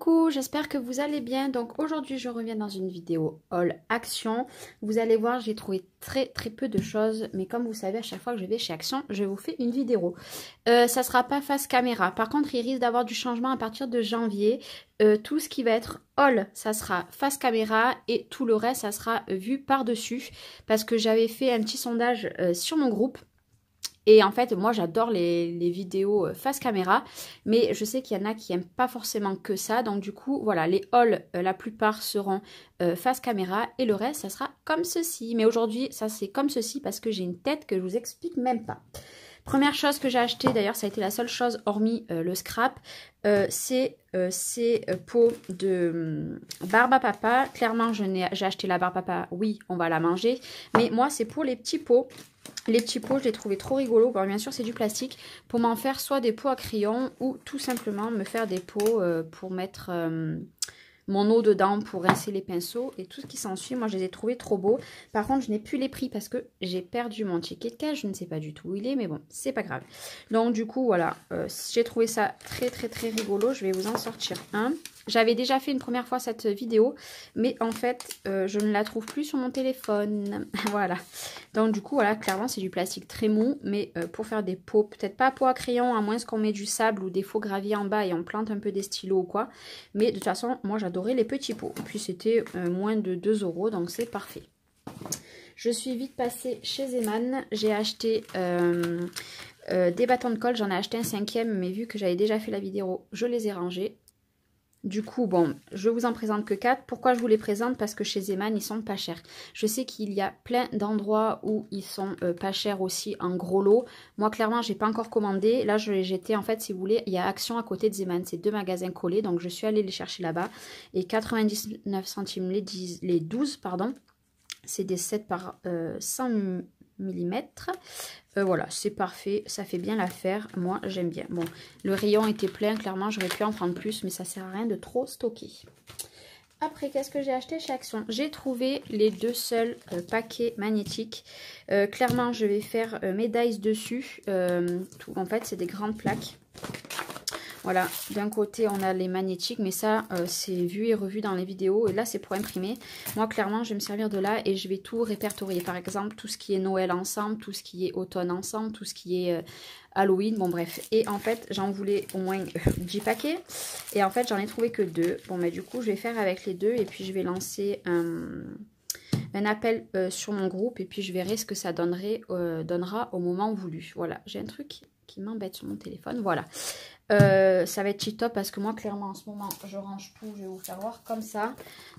Coucou, j'espère que vous allez bien. Donc aujourd'hui je reviens dans une vidéo haul Action. Vous allez voir, j'ai trouvé très peu de choses, mais comme vous savez, à chaque fois que je vais chez Action, je vous fais une vidéo. Ça sera pas face caméra. Par contre, il risque d'avoir du changement à partir de janvier. Tout ce qui va être haul, ça sera face caméra et tout le reste, ça sera vu par-dessus. Parce que j'avais fait un petit sondage sur mon groupe. Et en fait, moi, j'adore les vidéos face caméra, mais je sais qu'il y en a qui n'aiment pas forcément que ça. Donc du coup, voilà, les hauls, la plupart seront face caméra et le reste, ça sera comme ceci. Mais aujourd'hui, ça c'est comme ceci parce que j'ai une tête que je vous explique même pas. Première chose que j'ai acheté, d'ailleurs, ça a été la seule chose hormis le scrap, c'est ces pots de barbe à papa. Clairement, j'ai acheté la barbe à papa, oui, on va la manger. Mais moi, c'est pour les petits pots. Les petits pots, je les trouvais trop rigolos. Bon, bien sûr, c'est du plastique. Pour m'en faire soit des pots à crayon ou tout simplement me faire des pots pour mettre mon eau dedans, pour rincer les pinceaux et tout ce qui s'ensuit. Moi, je les ai trouvés trop beaux. Par contre, je n'ai plus les prix parce que j'ai perdu mon ticket de cash. Je ne sais pas du tout où il est, mais bon, c'est pas grave. Donc, du coup, voilà. J'ai trouvé ça très rigolo. Je vais vous en sortir un. J'avais déjà fait une première fois cette vidéo, mais en fait, je ne la trouve plus sur mon téléphone. Voilà. Donc du coup, voilà, clairement, c'est du plastique très mou, mais pour faire des pots, peut-être pas pots à crayon, à moins qu'on met du sable ou des faux graviers en bas et on plante un peu des stylos ou quoi. Mais de toute façon, moi, j'adorais les petits pots. Puis c'était moins de 2 €, donc c'est parfait. Je suis vite passée chez Zeman. J'ai acheté des bâtons de colle. J'en ai acheté un 5e, mais vu que j'avais déjà fait la vidéo, je les ai rangés. Du coup, bon, je vous en présente que 4. Pourquoi je vous les présente? Parce que chez Zeman, ils sont pas chers. Je sais qu'il y a plein d'endroits où ils sont pas chers aussi en gros lot. Moi, clairement, j'ai pas encore commandé. Là, j'étais, en fait, si vous voulez, il y a Action à côté de Zeman. C'est 2 magasins collés, donc je suis allée les chercher là-bas. Et 99 centimes les 12, pardon. C'est des 7 par 100 mm. Voilà, c'est parfait, ça fait bien l'affaire, moi j'aime bien. Bon, le rayon était plein, clairement j'aurais pu en prendre plus, mais ça sert à rien de trop stocker. Après, qu'est-ce que j'ai acheté chez Action? J'ai trouvé les 2 seuls paquets magnétiques. Clairement, je vais faire mes dies dessus. En fait, c'est des grandes plaques. Voilà, d'un côté on a les magnétiques, mais ça c'est vu et revu dans les vidéos. Et là c'est pour imprimer. Moi clairement je vais me servir de là et je vais tout répertorier. Par exemple tout ce qui est Noël ensemble, tout ce qui est automne ensemble, tout ce qui est Halloween, bon bref. Et en fait j'en voulais au moins 10 paquets. Et en fait j'en ai trouvé que 2. Bon mais du coup je vais faire avec les 2 et puis je vais lancer un appel sur mon groupe. Et puis je verrai ce que ça donnera au moment voulu. Voilà, j'ai un truc qui m'embête sur mon téléphone, voilà. Ça va être tip-top parce que moi clairement en ce moment je range tout, je vais vous faire voir comme ça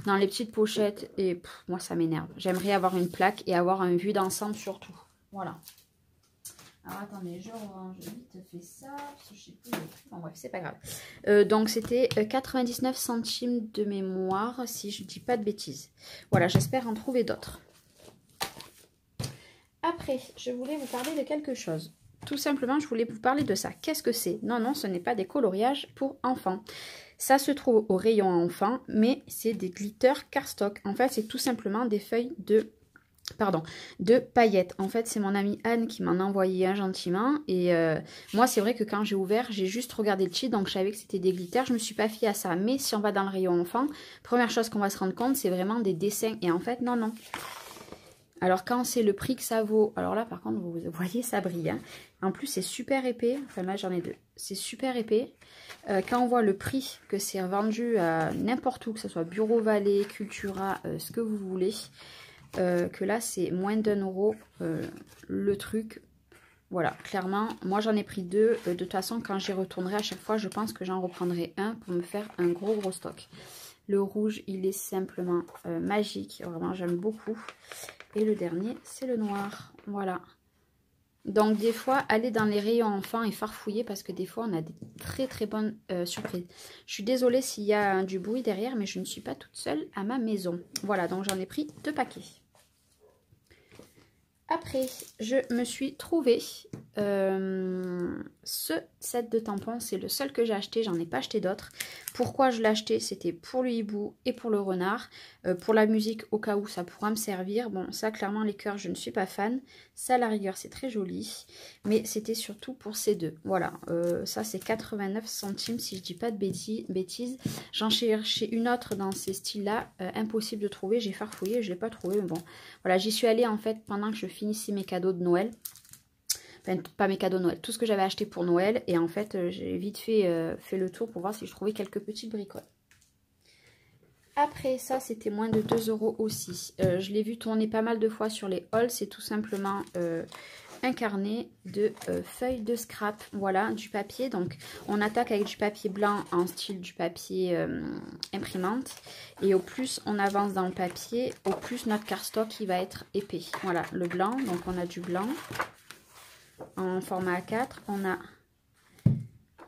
dans les petites pochettes et moi ça m'énerve. J'aimerais avoir une plaque et avoir un vue d'ensemble surtout. Voilà. Alors attendez, je range vite fait ça parce que je sais plus. Bon bref, c'est pas grave. Donc c'était 99 centimes de mémoire si je dis pas de bêtises. Voilà, j'espère en trouver d'autres. Après, je voulais vous parler de quelque chose. Tout simplement, je voulais vous parler de ça. Qu'est-ce que c'est? Non, ce n'est pas des coloriages pour enfants. Ça se trouve au rayon enfants, mais c'est des glitters cardstock. En fait, c'est tout simplement des feuilles de paillettes. En fait, c'est mon amie Anne qui m'en a envoyé un gentiment. Et moi, c'est vrai que quand j'ai ouvert, j'ai juste regardé le titre, donc je savais que c'était des glitters. Je me suis pas fiée à ça. Mais si on va dans le rayon enfants, première chose qu'on va se rendre compte, c'est vraiment des dessins. Et en fait, non. Alors quand c'est le prix que ça vaut, alors là par contre vous voyez ça brille, hein. En plus c'est super épais, enfin là j'en ai 2, c'est super épais. Quand on voit le prix que c'est vendu à n'importe où, que ce soit Bureau Vallée, Cultura, ce que vous voulez, que là c'est moins d'1 € le truc. Voilà, clairement, moi j'en ai pris 2, de toute façon quand j'y retournerai à chaque fois je pense que j'en reprendrai un pour me faire un gros stock. Le rouge il est simplement magique, vraiment j'aime beaucoup. Et le dernier, c'est le noir. Voilà. Donc, des fois, aller dans les rayons enfants et farfouiller parce que des fois, on a des très bonnes surprises. Je suis désolée s'il y a du bruit derrière, mais je ne suis pas toute seule à ma maison. Voilà, donc j'en ai pris 2 paquets. Après, je me suis trouvé ce set de tampons. C'est le seul que j'ai acheté, j'en ai pas acheté d'autres. Pourquoi je l'ai acheté? C'était pour le hibou et pour le renard. Pour la musique, au cas où ça pourra me servir. Bon, ça, clairement, les cœurs, je ne suis pas fan. Ça, à la rigueur, c'est très joli. Mais c'était surtout pour ces deux. Voilà, ça, c'est 89 centimes, si je dis pas de bêtises. J'en cherchais une autre dans ces styles-là. Impossible de trouver. J'ai farfouillé, je ne l'ai pas trouvé. Mais bon, voilà, j'y suis allée, en fait, pendant que je finissais mes cadeaux de Noël. Enfin, pas mes cadeaux de Noël, tout ce que j'avais acheté pour Noël. Et en fait, j'ai vite fait le tour pour voir si je trouvais quelques petites bricoles. Après ça, c'était moins de 2 € aussi. Je l'ai vu tourner pas mal de fois sur les hauls. C'est tout simplement un carnet de feuilles de scrap. Voilà, du papier. Donc, on attaque avec du papier blanc en style du papier imprimante. Et au plus on avance dans le papier, au plus notre cardstock il va être épais. Voilà, le blanc. Donc, on a du blanc en format A4.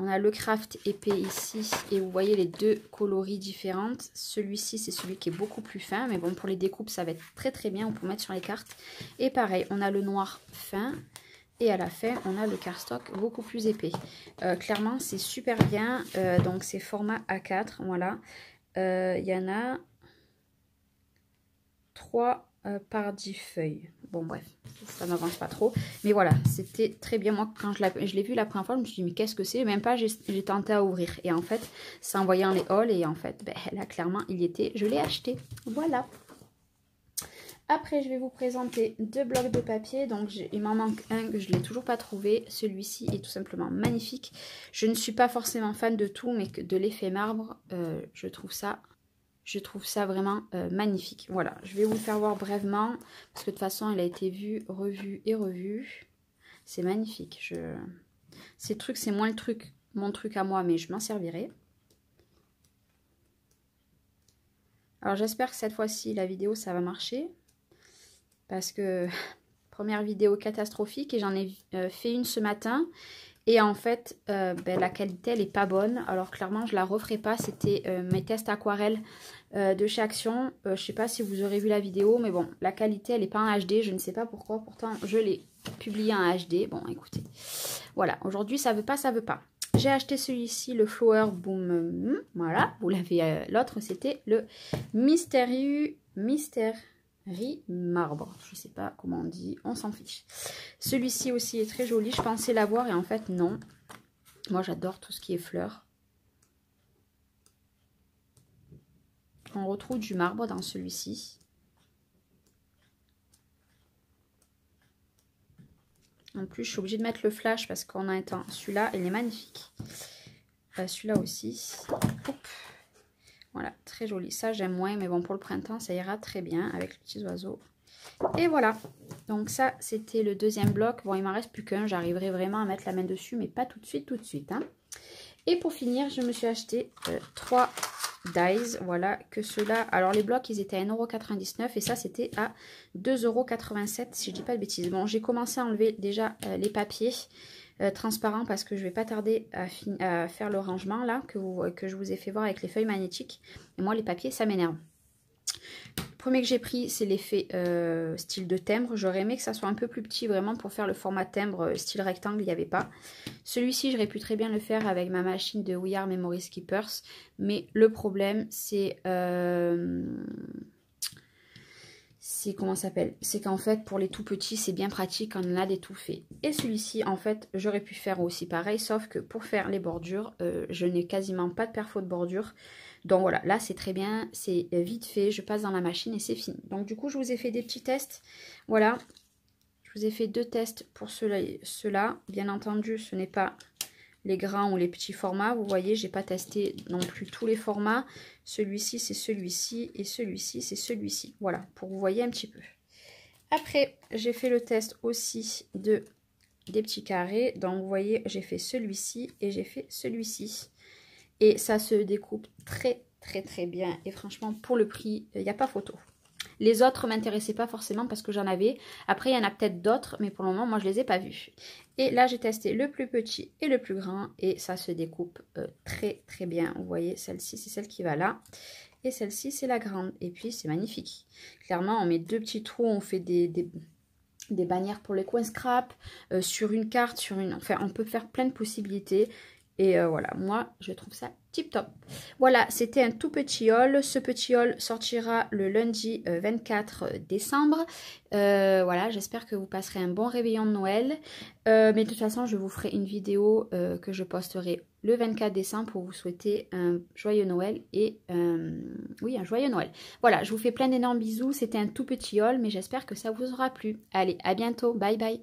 On a le craft épais ici et vous voyez les deux coloris différentes. Celui-ci, c'est celui qui est beaucoup plus fin. Mais bon, pour les découpes, ça va être très très bien. On peut mettre sur les cartes. Et pareil, on a le noir fin. Et à la fin, on a le cardstock beaucoup plus épais. Clairement, c'est super bien. Donc, c'est format A4. Voilà. Il y en a 3 par 10 feuilles. Bon, bref, ça n'avance pas trop. Mais voilà, c'était très bien. Moi, quand je l'ai vu la première fois, je me suis dit, mais qu'est-ce que c'est? Même pas, j'ai tenté à ouvrir. Et en fait, c'est en voyant les hauls. Et en fait, ben, là, clairement, il y était. Je l'ai acheté. Voilà. Après, je vais vous présenter 2 blocs de papier. Donc, il m'en manque un que je ne l'ai toujours pas trouvé. Celui-ci est tout simplement magnifique. Je ne suis pas forcément fan de tout, mais que de l'effet marbre, je trouve ça vraiment magnifique. Voilà, je vais vous le faire voir brièvement. Parce que de toute façon, il a été vu, revu et revu. C'est magnifique. Ces trucs, c'est moins mon truc à moi, mais je m'en servirai. Alors, j'espère que cette fois-ci, la vidéo, ça va marcher. Parce que première vidéo catastrophique et j'en ai fait une ce matin et en fait ben, la qualité elle est pas bonne, alors clairement je la referai pas. C'était mes tests aquarelles de chez Action. Je sais pas si vous aurez vu la vidéo, mais bon, la qualité elle est pas en HD, je ne sais pas pourquoi, pourtant je l'ai publié en HD. Bon, écoutez, voilà, aujourd'hui ça veut pas. J'ai acheté celui-ci, le Flower Boom, voilà, vous l'avez. L'autre c'était le Mystère marbre, je sais pas comment on dit, on s'en fiche. Celui-ci aussi est très joli, je pensais l'avoir et en fait non. Moi j'adore tout ce qui est fleurs. On retrouve du marbre dans celui-ci. En plus je suis obligée de mettre le flash parce qu'on a un temps. Celui-là il est magnifique. Celui-là aussi. Oups. Voilà, très joli. Ça, j'aime moins, mais bon, pour le printemps, ça ira très bien avec les petits oiseaux. Et voilà. Donc ça, c'était le deuxième bloc. Bon, il m'en reste plus qu'un. J'arriverai vraiment à mettre la main dessus, mais pas tout de suite. Hein. Et pour finir, je me suis acheté 3 dies. Voilà, que ceux-là... Alors, les blocs, ils étaient à 1,99 € et ça, c'était à 2,87 € si je dis pas de bêtises. Bon, j'ai commencé à enlever déjà les papiers transparent parce que je vais pas tarder à faire le rangement là que je vous ai fait voir avec les feuilles magnétiques. Et moi les papiers ça m'énerve. Le premier que j'ai pris c'est l'effet style de timbre. J'aurais aimé que ça soit un peu plus petit vraiment pour faire le format timbre style rectangle, il n'y avait pas. Celui-ci j'aurais pu très bien le faire avec ma machine de We Are Memory Skippers, mais le problème c'est comment ça s'appelle, c'est qu'en fait pour les tout petits c'est bien pratique quand on a des tout faits. Et celui-ci en fait j'aurais pu faire aussi pareil, sauf que pour faire les bordures je n'ai quasiment pas de perfo de bordure, donc voilà, là c'est très bien, c'est vite fait, je passe dans la machine et c'est fini. Donc du coup je vous ai fait des petits tests, voilà, je vous ai fait 2 tests pour ceux-là. Bien entendu ce n'est pas les grands ou les petits formats, vous voyez j'ai pas testé non plus tous les formats. Celui-ci c'est celui-ci et celui-ci c'est celui-ci, voilà, pour vous voyez un petit peu. Après j'ai fait le test aussi des petits carrés, donc vous voyez j'ai fait celui-ci et j'ai fait celui-ci et ça se découpe très bien et franchement pour le prix il n'y a pas photo. Les autres ne m'intéressaient pas forcément parce que j'en avais. Après, il y en a peut-être d'autres, mais pour le moment, moi, je ne les ai pas vus. Et là, j'ai testé le plus petit et le plus grand. Et ça se découpe très bien. Vous voyez, celle-ci, c'est celle qui va là. Et celle-ci, c'est la grande. Et puis, c'est magnifique. Clairement, on met 2 petits trous, on fait des des bannières pour les coins scrap, sur une carte, enfin on peut faire plein de possibilités. Et voilà, moi je trouve ça tip top. Voilà, c'était un tout petit haul. Ce petit haul sortira le lundi 24 décembre. Voilà, j'espère que vous passerez un bon réveillon de Noël. Mais de toute façon, je vous ferai une vidéo que je posterai le 24 décembre pour vous souhaiter un joyeux Noël et oui, un joyeux Noël. Voilà, je vous fais plein d'énormes bisous. C'était un tout petit haul, mais j'espère que ça vous aura plu. Allez, à bientôt. Bye bye.